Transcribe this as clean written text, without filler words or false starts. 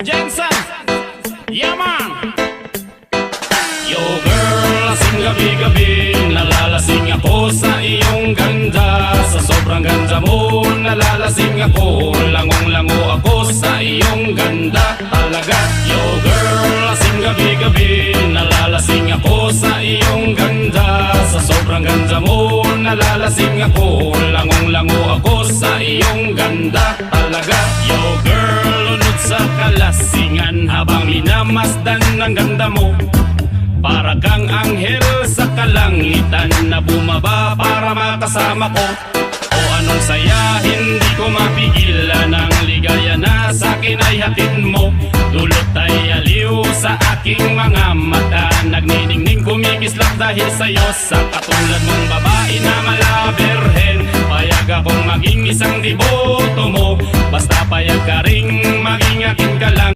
Jensen, yeah man. Yo girl, lasing gabi-gabi, nalalasing ako sa iyong ganda. Sa sobrang ganda mo, nalalasing ako, langong-lango ako sa iyong ganda talaga. Yo girl, lasing gabi-gabi, nalalasing ako sa iyong ganda. Sa sobrang ganda mo, nalalasing ako, langong-lango ako sa iyong ganda talaga. Yo girl, lunod sa kalasingan habang minamasdan ng ganda mo. Para kang anghel sa kalangitan na bumaba para makasama ko. O anong saya, hindi ko mapigilan ang ligaya na sa'kin ay hatid mo. Dulot ay aliw sa aking mga mata, nagniningning kumikislap dahil sa'yo. Sa katulad mong babae na malaberhen, payag akong maging isang deboto mo. Basta payag ka ring maging akin ka lang.